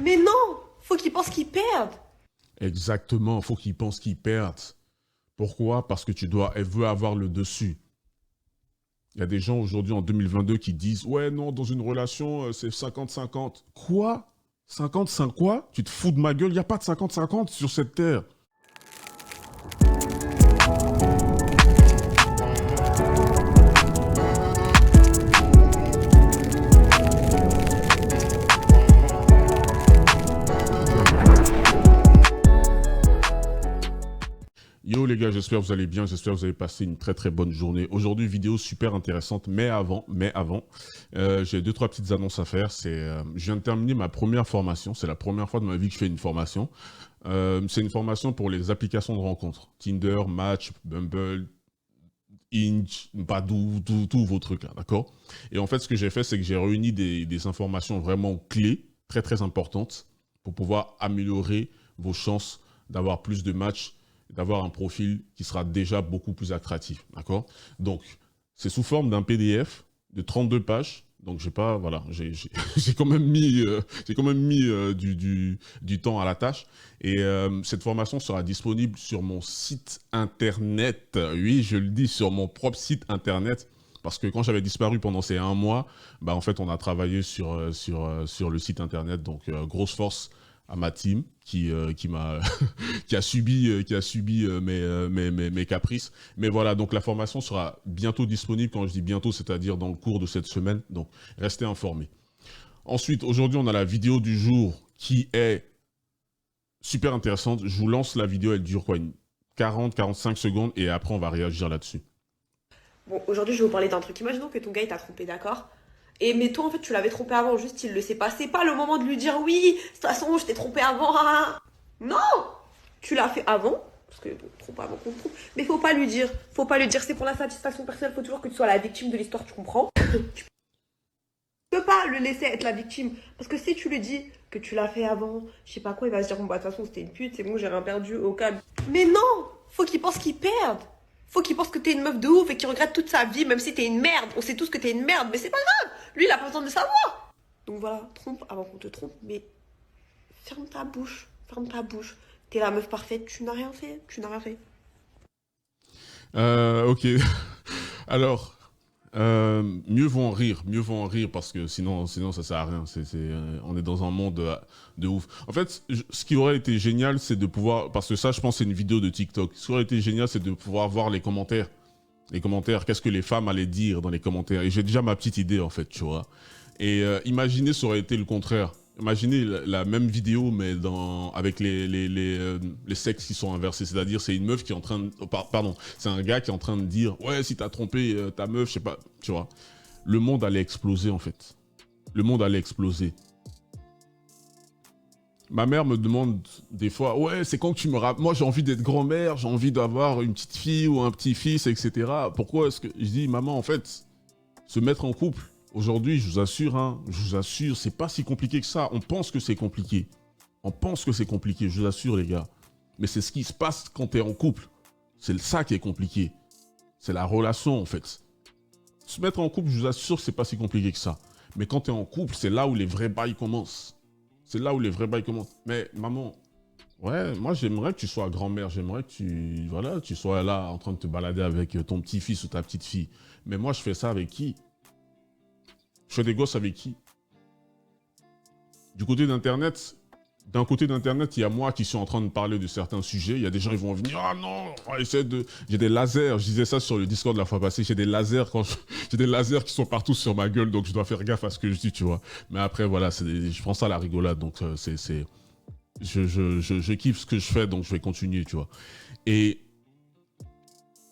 Mais non, faut qu'ils pensent qu'ils perdent. Exactement, il faut qu'ils pensent qu'ils perdent. Pourquoi? Parce que elle veut avoir le dessus. Il y a des gens aujourd'hui en 2022 qui disent ouais non, dans une relation c'est 50-50. Quoi? 55 quoi? Tu te fous de ma gueule? Il n'y a pas de 50-50 sur cette terre. Yo les gars, j'espère que vous allez bien, j'espère que vous avez passé une très très bonne journée. Aujourd'hui, vidéo super intéressante, mais avant, j'ai deux, trois petites annonces à faire. Je viens de terminer ma première formation, c'est la première fois de ma vie que je fais une formation. C'est une formation pour les applications de rencontres. Tinder, Match, Bumble, Hinge, Badoo, tous vos trucs là, d'accord? Et en fait, ce que j'ai fait, c'est que j'ai réuni des informations vraiment clés, très très importantes, pour pouvoir améliorer vos chances d'avoir plus de matchs, d'avoir un profil qui sera déjà beaucoup plus attractif, d'accord? Donc, c'est sous forme d'un PDF de 32 pages. Donc, j'ai pas, voilà, j'ai quand même mis, du temps à la tâche. Et cette formation sera disponible sur mon site internet. Oui, je le dis, sur mon propre site internet. Parce que quand j'avais disparu pendant ces 1 mois, bah en fait, on a travaillé sur le site internet. Donc, grosse force à ma team qui m'a qui a subi mes caprices. Mais voilà, donc la formation sera bientôt disponible. Quand je dis bientôt, c'est-à-dire dans le cours de cette semaine. Donc, restez informés. Ensuite, aujourd'hui, on a la vidéo du jour qui est super intéressante. Je vous lance la vidéo, elle dure quoi, 40-45 secondes et après, on va réagir là-dessus. Bon, aujourd'hui, je vais vous parler d'un truc. Imaginons que ton gars, il t'a trompé, d'accord? Mais toi, en fait, tu l'avais trompé avant, juste il le sait pas. C'est pas le moment de lui dire oui, de toute façon, je t'ai trompé avant. Non! Tu l'as fait avant, parce que bon, trompe avant qu'on te trompe. Mais faut pas lui dire. Faut pas lui dire, c'est pour la satisfaction personnelle. Faut toujours que tu sois la victime de l'histoire, tu comprends? Tu peux pas le laisser être la victime. Parce que si tu lui dis que tu l'as fait avant, je sais pas quoi, il va se dire, bon, bah, de toute façon, c'était une pute, c'est bon, j'ai rien perdu au calme. Mais non! Faut qu'il pense qu'il perde. Faut qu'il pense que t'es une meuf de ouf et qu'il regrette toute sa vie, même si t'es une merde. On sait tous que t'es une merde, mais c'est pas grave. Lui, il a pas besoin de le savoir. Donc voilà, trompe avant qu'on te trompe, mais ferme ta bouche. Ferme ta bouche. T'es la meuf parfaite, tu n'as rien fait. Tu n'as rien fait. Ok. Alors, mieux vaut en rire parce que sinon ça sert à rien. On est dans un monde de ouf. En fait, ce qui aurait été génial, c'est de pouvoir, parce que ça, je pense, c'est une vidéo de TikTok. Ce qui aurait été génial, c'est de pouvoir voir les commentaires. Les commentaires, qu'est-ce que les femmes allaient dire dans les commentaires. Et j'ai déjà ma petite idée, en fait, tu vois. Et imaginez, ça aurait été le contraire. Imaginez la même vidéo, mais avec les sexes qui sont inversés. C'est-à-dire, c'est une meuf qui est en train de... Pardon, c'est un gars qui est en train de dire « Ouais, si t'as trompé ta meuf, je sais pas... » Tu vois. Le monde allait exploser, en fait. Le monde allait exploser. Ma mère me demande des fois « Ouais, c'est quand que tu me rappelles... Moi, j'ai envie d'être grand-mère, j'ai envie d'avoir une petite fille ou un petit-fils, etc. Pourquoi est-ce que... » Je dis « Maman, en fait, se mettre en couple... » Aujourd'hui, je vous assure, c'est pas si compliqué que ça. On pense que c'est compliqué. On pense que c'est compliqué, je vous assure, les gars. Mais c'est ce qui se passe quand t'es en couple. C'est ça qui est compliqué. C'est la relation, en fait. Se mettre en couple, je vous assure que c'est pas si compliqué que ça. Mais quand t'es en couple, c'est là où les vrais bails commencent. C'est là où les vrais bails commencent. Mais maman, ouais, moi j'aimerais que tu sois grand-mère. J'aimerais que tu sois là en train de te balader avec ton petit-fils ou ta petite-fille. Mais moi, je fais ça avec qui? Je fais des gosses avec qui? D'un côté d'Internet, il y a moi qui suis en train de parler de certains sujets. Il y a des gens qui vont venir, ah non, on va essayer de... J'ai des lasers, je disais ça sur le Discord la fois passée, j'ai des lasers j'ai des lasers qui sont partout sur ma gueule, donc je dois faire gaffe à ce que je dis, tu vois. Mais après, voilà, je prends ça à la rigolade, donc je kiffe ce que je fais, donc je vais continuer, tu vois. Et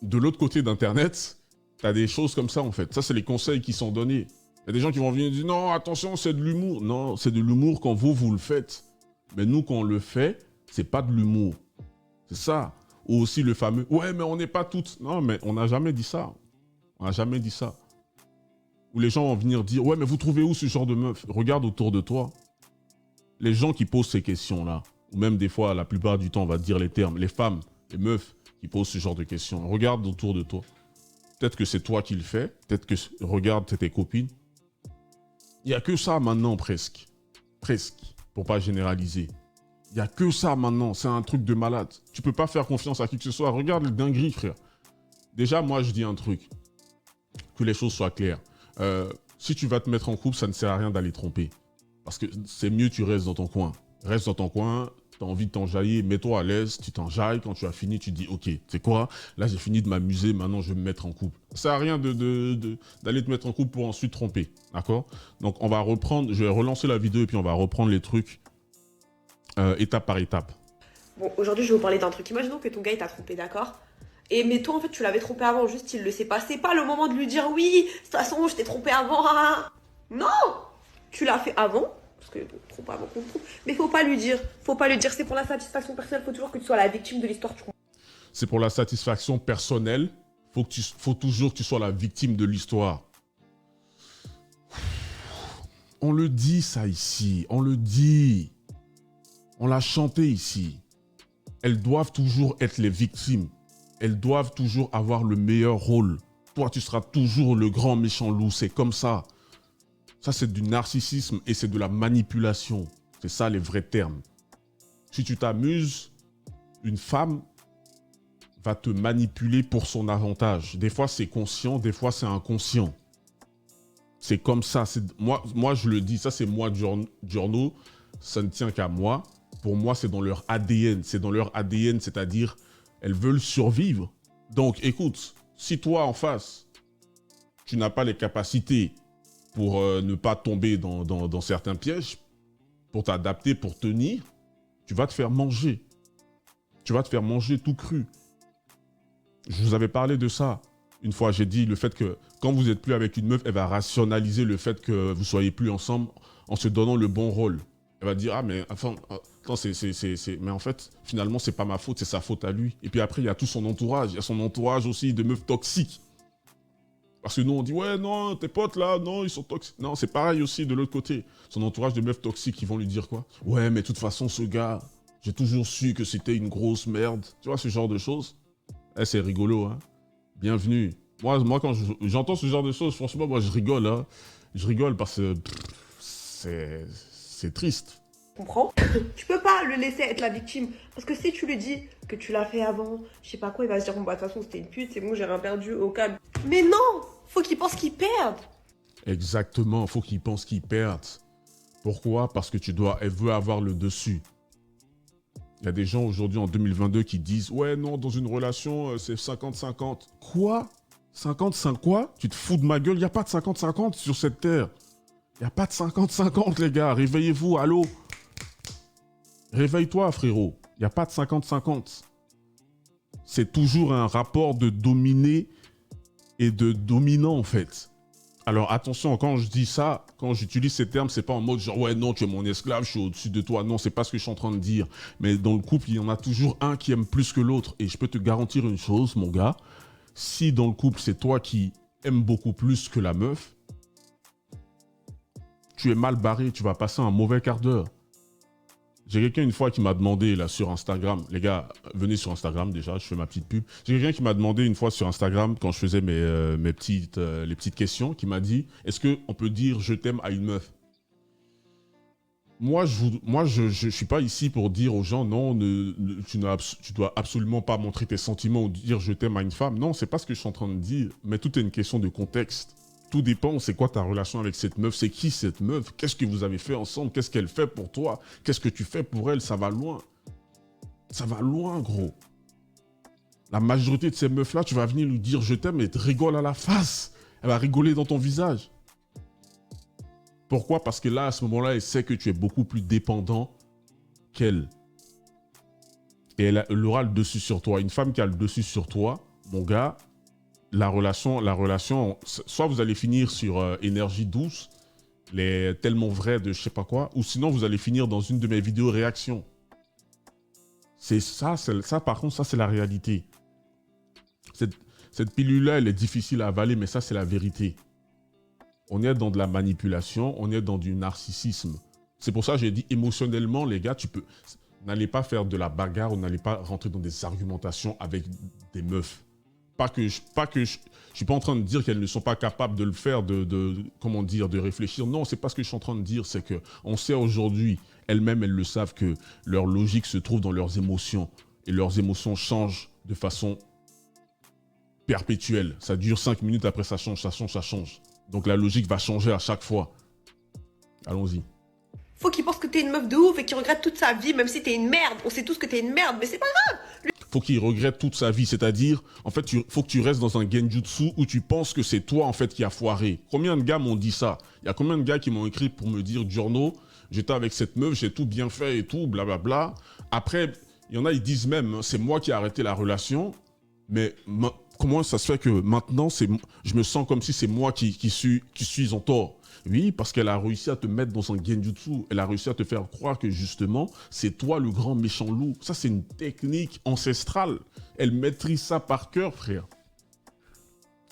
de l'autre côté d'Internet, t'as des choses comme ça, en fait. Ça, c'est les conseils qui sont donnés. Il y a des gens qui vont venir et dire non, attention, c'est de l'humour. Non, c'est de l'humour quand vous le faites. Mais nous, quand on le fait, c'est pas de l'humour. C'est ça. Ou aussi le fameux ouais, mais on n'est pas toutes. Non, mais on n'a jamais dit ça. On n'a jamais dit ça. Ou les gens vont venir dire ouais, mais vous trouvez où ce genre de meuf? Regarde autour de toi. Les gens qui posent ces questions-là, ou même des fois, la plupart du temps, on va dire les termes, les femmes, les meufs qui posent ce genre de questions. Regarde autour de toi. Peut-être que c'est toi qui le fais. Peut-être que regarde tes copines. Il n'y a que ça maintenant, presque. Presque. pour pas généraliser. Il n'y a que ça maintenant, c'est un truc de malade. Tu peux pas faire confiance à qui que ce soit. Regarde les dingueries, frère. Déjà, moi, je dis un truc. Que les choses soient claires. Si tu vas te mettre en couple, ça ne sert à rien d'aller tromper. Parce que c'est mieux que tu restes dans ton coin. Reste dans ton coin, tu as envie de t'enjailler, mets-toi à l'aise, tu t'enjailles. Quand tu as fini, tu dis, ok, c'est quoi? Là, j'ai fini de m'amuser, maintenant, je vais me mettre en couple. Ça ne sert à rien d'aller te mettre en couple pour ensuite tromper. D'accord? Donc, on va reprendre, je vais relancer la vidéo et puis on va reprendre les trucs étape par étape. Bon, aujourd'hui, je vais vous parler d'un truc. Imaginons que ton gars, il t'a trompé, d'accord? Mais toi, en fait, tu l'avais trompé avant, juste il le sait pas. C'est pas le moment de lui dire oui, de toute façon, je t'ai trompé avant. Non! Tu l'as fait avant, parce que bon, trompe avant qu'on trompe. Mais faut pas lui dire. Faut pas lui dire, c'est pour la satisfaction personnelle, faut toujours que tu sois la victime de l'histoire, tu comprends? C'est pour la satisfaction personnelle, faut toujours que tu sois la victime de l'histoire. On le dit ça ici, on le dit. On l'a chanté ici. Elles doivent toujours être les victimes. Elles doivent toujours avoir le meilleur rôle. Toi, tu seras toujours le grand méchant loup. C'est comme ça. Ça, c'est du narcissisme et c'est de la manipulation. C'est ça les vrais termes. Si tu t'amuses, une femme va te manipuler pour son avantage. Des fois, c'est conscient, des fois, c'est inconscient. C'est comme ça. Moi, je le dis, ça, c'est moi, Giorno. Ça ne tient qu'à moi. Pour moi, c'est dans leur ADN. C'est dans leur ADN, c'est-à-dire, elles veulent survivre. Donc, écoute, si toi, en face, tu n'as pas les capacités pour ne pas tomber dans certains pièges, pour t'adapter, pour tenir, tu vas te faire manger. Tu vas te faire manger tout cru. Je vous avais parlé de ça. Une fois, j'ai dit le fait que quand vous n'êtes plus avec une meuf, elle va rationaliser le fait que vous ne soyez plus ensemble en se donnant le bon rôle. Elle va dire, ah mais enfin, attends, mais en fait, finalement, c'est pas ma faute, c'est sa faute à lui. Et puis après, il y a tout son entourage. Il y a son entourage aussi de meufs toxiques. Parce que nous, on dit, ouais, non, tes potes là, non, ils sont toxiques. Non, c'est pareil aussi de l'autre côté. Son entourage de meufs toxiques, qui vont lui dire quoi? Ouais, mais de toute façon, ce gars, j'ai toujours su que c'était une grosse merde. Tu vois, ce genre de choses. Eh, c'est rigolo, hein. Bienvenue. Moi quand j'entends ce genre de choses, franchement, moi, je rigole, hein. Je rigole parce que c'est triste. Tu comprends? Tu peux pas le laisser être la victime. Parce que si tu lui dis que tu l'as fait avant, je sais pas quoi, il va se dire, bon, bah, de toute façon, c'était une pute, c'est bon, j'ai rien perdu, au calme. Mais non! Faut qu'il pense qu'il perde. Exactement, faut qu'il pense qu'il perde. Pourquoi? Parce que elle veut avoir le dessus. Il y a des gens aujourd'hui en 2022 qui disent, ouais, non, dans une relation, c'est 50-50. Quoi? 55 quoi? Tu te fous de ma gueule? Il n'y a pas de 50-50 sur cette terre. Il n'y a pas de 50-50, les gars. Réveillez-vous, allô? Réveille-toi, frérot. Il n'y a pas de 50-50. C'est toujours un rapport de dominé et de dominant, en fait. Alors, attention, quand je dis ça, quand j'utilise ces termes, c'est pas en mode genre, ouais, non, tu es mon esclave, je suis au-dessus de toi. Non, c'est pas ce que je suis en train de dire. Mais dans le couple, il y en a toujours un qui aime plus que l'autre. Et je peux te garantir une chose, mon gars. Si dans le couple, c'est toi qui aimes beaucoup plus que la meuf, tu es mal barré, tu vas passer un mauvais quart d'heure. J'ai quelqu'un une fois qui m'a demandé là sur Instagram, les gars, venez sur Instagram déjà, je fais ma petite pub. J'ai quelqu'un qui m'a demandé une fois sur Instagram, quand je faisais les petites questions, qui m'a dit, est-ce qu'on peut dire je t'aime à une meuf? Moi, je suis pas ici pour dire aux gens, non, tu dois absolument pas montrer tes sentiments ou dire je t'aime à une femme. Non, c'est pas ce que je suis en train de dire, mais tout est une question de contexte. Tout dépend, c'est quoi ta relation avec cette meuf, c'est qui cette meuf, qu'est-ce que vous avez fait ensemble, qu'est-ce qu'elle fait pour toi, qu'est-ce que tu fais pour elle, ça va loin. Ça va loin, gros. La majorité de ces meufs-là, tu vas venir lui dire je t'aime et elle te rigole à la face. Elle va rigoler dans ton visage. Pourquoi? Parce que là, à ce moment-là, elle sait que tu es beaucoup plus dépendant qu'elle. Et elle aura le dessus sur toi. Une femme qui a le dessus sur toi, mon gars, la relation, soit vous allez finir sur énergie douce, les tellement vrai de je sais pas quoi, ou sinon vous allez finir dans une de mes vidéos réactions. C'est ça, par contre, ça c'est la réalité. Cette pilule-là, elle est difficile à avaler, mais ça c'est la vérité. On est dans de la manipulation, on est dans du narcissisme. C'est pour ça que j'ai dit émotionnellement, les gars, n'allez pas faire de la bagarre ou n'allez pas rentrer dans des argumentations avec des meufs. Je suis pas en train de dire qu'elles ne sont pas capables de le faire, comment dire, de réfléchir. Non, c'est pas ce que je suis en train de dire, c'est que on sait aujourd'hui, elles-mêmes, elles le savent que leur logique se trouve dans leurs émotions. Et leurs émotions changent de façon perpétuelle. Ça dure 5 minutes, après ça change, ça change, ça change. Donc la logique va changer à chaque fois. Allons-y. Faut qu'il pense que t'es une meuf de ouf et qu'il regrette toute sa vie, même si t'es une merde. On sait tous que t'es une merde, mais c'est pas grave. Faut qu'il regrette toute sa vie, c'est-à-dire, en fait, faut que tu restes dans un genjutsu où tu penses que c'est toi, en fait, qui a foiré. Combien de gars m'ont dit ça? Il y a combien de gars qui m'ont écrit pour me dire, Giorno, j'étais avec cette meuf, j'ai tout bien fait et tout, blablabla. Après, il y en a, ils disent même, hein, c'est moi qui ai arrêté la relation, mais comment ça se fait que maintenant, je me sens comme si c'est moi qui suis en tort? Oui, parce qu'elle a réussi à te mettre dans un genjutsu. Elle a réussi à te faire croire que justement, c'est toi le grand méchant loup. Ça, c'est une technique ancestrale. Elle maîtrise ça par cœur, frère.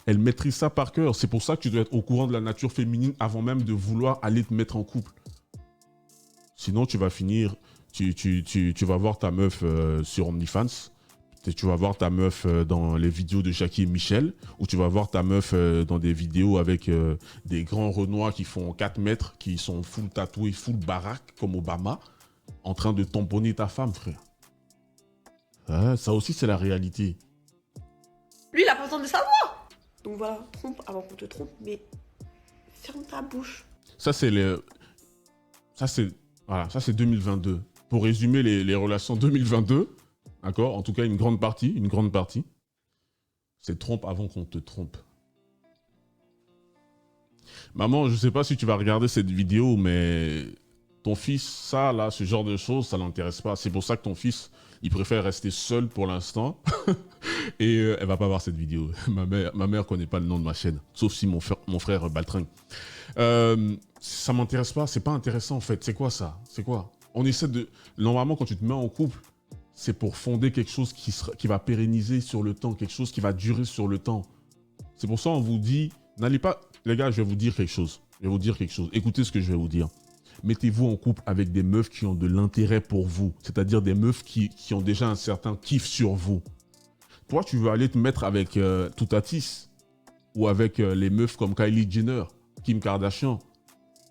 Elle maîtrise ça par cœur. C'est pour ça que tu dois être au courant de la nature féminine avant même de vouloir aller te mettre en couple. Sinon, tu vas finir, tu vas voir ta meuf sur OnlyFans. Tu vas voir ta meuf dans les vidéos de Jackie et Michel, ou tu vas voir ta meuf dans des vidéos avec des grands Renois qui font 4 mètres, qui sont full tatoués, full baraque, comme Obama, en train de tamponner ta femme, frère. Ah, ça aussi, c'est la réalité. Lui, il a pas besoin de savoir. Donc voilà, trompe avant qu'on te trompe, mais ferme ta bouche. Ça, c'est 2022. Pour résumer les relations 2022, d'accord? En tout cas, une grande partie, c'est trompe avant qu'on te trompe. Maman, je sais pas si tu vas regarder cette vidéo, mais ton fils, ça, là, ce genre de choses, ça l'intéresse pas. C'est pour ça que ton fils, il préfère rester seul pour l'instant. Et elle va pas voir cette vidéo. Ma mère connaît pas le nom de ma chaîne, sauf si mon frère Baltringue. Ça m'intéresse pas, c'est pas intéressant en fait. C'est quoi ça? C'est quoi? On essaie de... Normalement, quand tu te mets en couple, c'est pour fonder quelque chose qui va pérenniser sur le temps, quelque chose qui va durer sur le temps. C'est pour ça qu'on vous dit, n'allez pas... Les gars, je vais vous dire quelque chose. Écoutez ce que je vais vous dire. Mettez-vous en couple avec des meufs qui ont de l'intérêt pour vous. C'est-à-dire des meufs qui ont déjà un certain kiff sur vous. Toi, tu veux aller te mettre avec Toutatis ou avec les meufs comme Kylie Jenner, Kim Kardashian,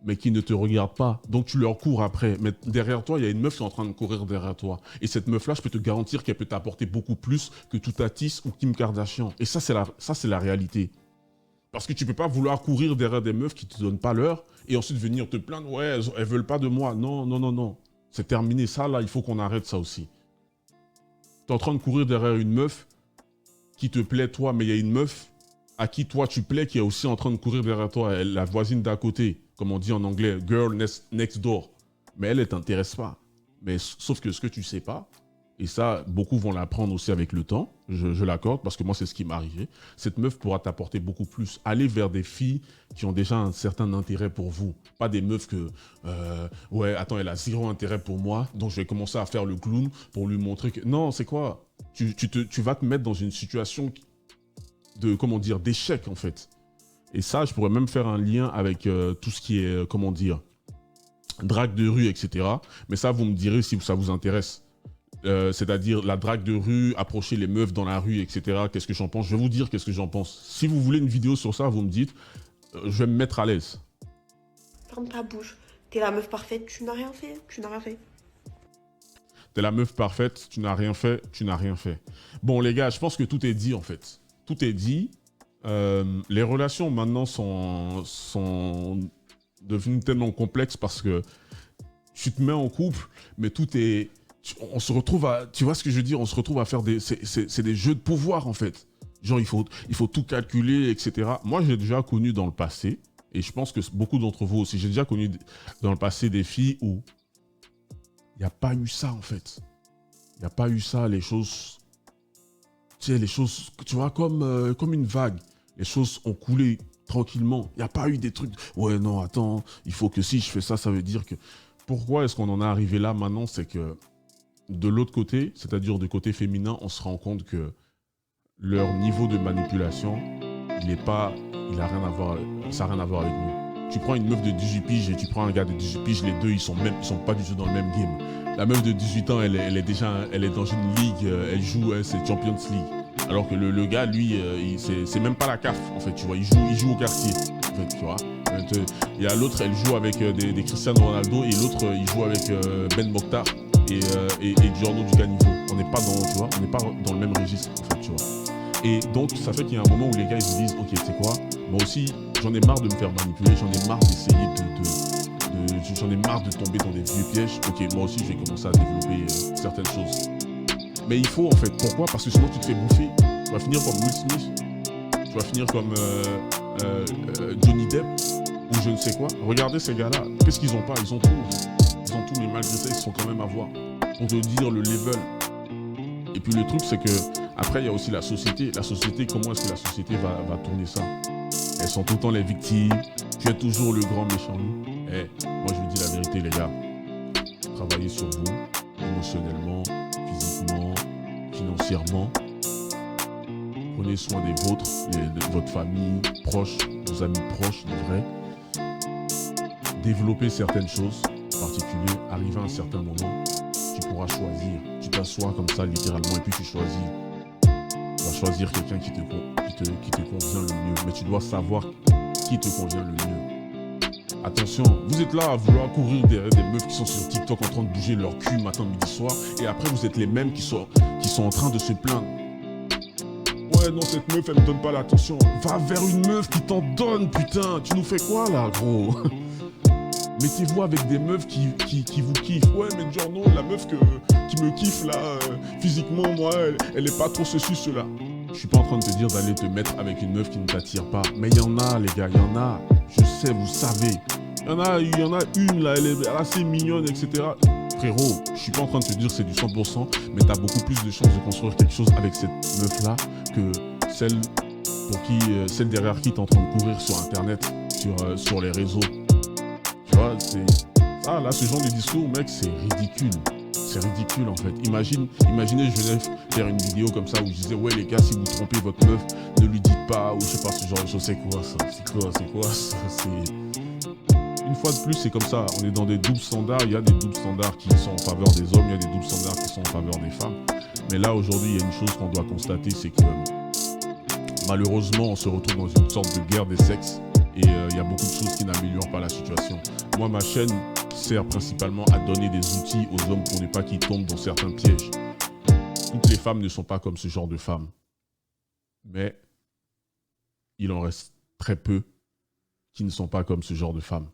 mais qui ne te regardent pas. Donc, tu leur cours après. Mais derrière toi, il y a une meuf qui est en train de courir derrière toi. Et cette meuf-là, je peux te garantir qu'elle peut t'apporter beaucoup plus que Toutatis ou Kim Kardashian. Et ça, c'est la réalité. Parce que tu peux pas vouloir courir derrière des meufs qui te donnent pas l'heure et ensuite venir te plaindre. Ouais, elles veulent pas de moi. Non, non, non, non. C'est terminé. Ça, là, il faut qu'on arrête ça aussi. Tu es en train de courir derrière une meuf qui te plaît, toi, mais il y a une meuf à qui toi tu plais qui est aussi en train de courir derrière toi. La voisine d'à côté, comme on dit en anglais, girl next door. Mais elle t'intéresse pas. Mais sauf que ce que tu sais pas, et ça, beaucoup vont l'apprendre aussi avec le temps, je l'accorde, parce que moi, c'est ce qui m'est arrivé. Cette meuf pourra t'apporter beaucoup plus. Allez vers des filles qui ont déjà un certain intérêt pour vous. Pas des meufs que, ouais, attends, elle a zéro intérêt pour moi, donc je vais commencer à faire le clown pour lui montrer que... Non, c'est quoi? Tu vas te mettre dans une situation de, comment dire, d'échec, en fait. Et ça, je pourrais même faire un lien avec tout ce qui est, comment dire, drague de rue, etc. Mais ça, vous me direz si ça vous intéresse. C'est-à-dire la drague de rue, approcher les meufs dans la rue, etc. Qu'est-ce que j'en pense? Je vais vous dire qu'est-ce que j'en pense. Si vous voulez une vidéo sur ça, vous me dites, je vais me mettre à l'aise. Ferme ta bouche. T'es la meuf parfaite, tu n'as rien fait, tu n'as rien fait. T'es la meuf parfaite, tu n'as rien fait, tu n'as rien fait. Bon les gars, je pense que tout est dit en fait. Tout est dit. Les relations maintenant sont devenues tellement complexes parce que tu te mets en couple, mais tout est... On se retrouve à... Tu vois ce que je veux dire? On se retrouve à faire des... C'est des jeux de pouvoir, en fait. Genre, il faut tout calculer, etc. Moi, j'ai déjà connu dans le passé, et je pense que beaucoup d'entre vous aussi, j'ai déjà connu dans le passé des filles où il n'y a pas eu ça, en fait. Il n'y a pas eu ça, les choses... Tu sais, les choses, tu vois, comme une vague. Les choses ont coulé tranquillement. Il n'y a pas eu des trucs... Ouais, non, attends, il faut que si je fais ça, ça veut dire que... Pourquoi est-ce qu'on en est arrivé là maintenant? C'est que de l'autre côté, c'est-à-dire du côté féminin, on se rend compte que leur niveau de manipulation, il a rien à voir, ça n'a rien à voir avec nous. Tu prends une meuf de 18 piges et tu prends un gars de 18 piges, les deux, ils sont pas du tout dans le même game. La meuf de 18 ans, elle est dans une ligue, elle joue, c'est Champions League. Alors que le gars, lui, c'est même pas la CAF, en fait, tu vois, il joue au quartier, en fait, tu vois. Il y a l'autre, elle joue avec des Cristiano Ronaldo et l'autre, il joue avec Ben Mokhtar et Giorno du Ganivo. On n'est pas dans, tu vois, on n'est pas dans le même registre, en fait, tu vois. Et donc, ça fait qu'il y a un moment où les gars, ils se disent, ok, tu sais quoi, moi aussi, j'en ai marre de me faire manipuler, j'en ai marre d'essayer j'en ai marre de tomber dans des vieux pièges. Ok, moi aussi, je vais commencer à développer certaines choses. Mais il faut, en fait. Pourquoi? Parce que sinon, tu te fais bouffer. Tu vas finir comme Will Smith. Tu vas finir comme Johnny Depp ou je ne sais quoi. Regardez ces gars-là. Qu'est-ce qu'ils ont pas? Ils ont tout. Ils ont tout, mais malgré ça, ils sont quand même à voir. Pour te dire le level. Et puis le truc, c'est que après, il y a aussi la société. La société, comment est-ce que la société va tourner ça? Elles sont tout le temps les victimes. Tu es toujours le grand méchant. Moi, je vous dis la vérité, les gars. Travaillez sur vous, émotionnellement, physiquement, financièrement. Prenez soin des vôtres, de votre famille proche, vos amis proches, de vrai. Développez certaines choses, en particulier, arrivé à un certain moment, tu pourras choisir. Tu t'assois comme ça, littéralement, et puis tu choisis. Tu vas choisir quelqu'un qui te convient le mieux. Mais tu dois savoir qui te convient le mieux. Attention, vous êtes là à vouloir courir derrière des meufs qui sont sur TikTok en train de bouger leur cul matin, midi, soir. Et après, vous êtes les mêmes qui sont en train de se plaindre. Ouais, non, cette meuf, elle me donne pas l'attention. Va vers une meuf qui t'en donne, putain. Tu nous fais quoi, là, gros? Mettez-vous avec des meufs qui vous kiffent. Ouais, mais genre, non, la meuf qui me kiffe, là, physiquement, moi, elle est pas trop ceci, cela. Je suis pas en train de te dire d'aller te mettre avec une meuf qui ne t'attire pas. Mais il y en a, les gars, il y en a. Je sais, vous savez. Il y en a une, là, elle est assez mignonne, etc. Frérot, je suis pas en train de te dire que c'est du 100%, mais t'as beaucoup plus de chances de construire quelque chose avec cette meuf-là que celle derrière qui t'es en train de courir sur Internet, sur les réseaux. Tu vois, ah, là, ce genre de discours, mec, c'est ridicule. C'est ridicule, en fait. Imaginez, je venais faire une vidéo comme ça où je disais, ouais, les gars, si vous trompez votre meuf, ne lui dites pas, ou je sais pas, ce genre de choses. C'est quoi ça? Une fois de plus, c'est comme ça. On est dans des doubles standards. Il y a des doubles standards qui sont en faveur des hommes, il y a des doubles standards qui sont en faveur des femmes. Mais là, aujourd'hui, il y a une chose qu'on doit constater, c'est que malheureusement, on se retrouve dans une sorte de guerre des sexes. Et il y a beaucoup de choses qui n'améliorent pas la situation. Moi, ma chaîne sert principalement à donner des outils aux hommes pour ne pas qu'ils tombent dans certains pièges. Toutes les femmes ne sont pas comme ce genre de femmes. Mais il en reste très peu qui ne sont pas comme ce genre de femmes.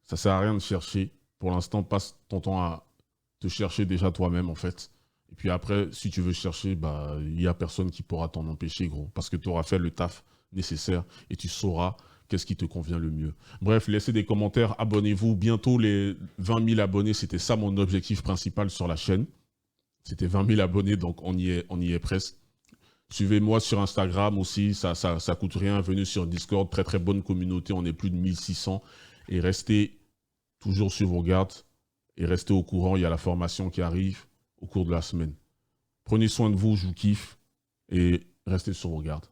Ça sert à rien de chercher. Pour l'instant, passe ton temps à te chercher déjà toi-même, en fait. Et puis après, si tu veux chercher, bah, il n'y a personne qui pourra t'en empêcher, gros. Parce que tu auras fait le taf nécessaire et tu sauras qu'est-ce qui te convient le mieux. Bref, laissez des commentaires, abonnez-vous. Bientôt les 20 000 abonnés, c'était ça mon objectif principal sur la chaîne. C'était 20 000 abonnés, donc on y est presque. Suivez-moi sur Instagram aussi, ça coûte rien. Venez sur Discord, très très bonne communauté, on est plus de 1600. Et restez toujours sur vos gardes et restez au courant, il y a la formation qui arrive au cours de la semaine. Prenez soin de vous, je vous kiffe et restez sur vos gardes.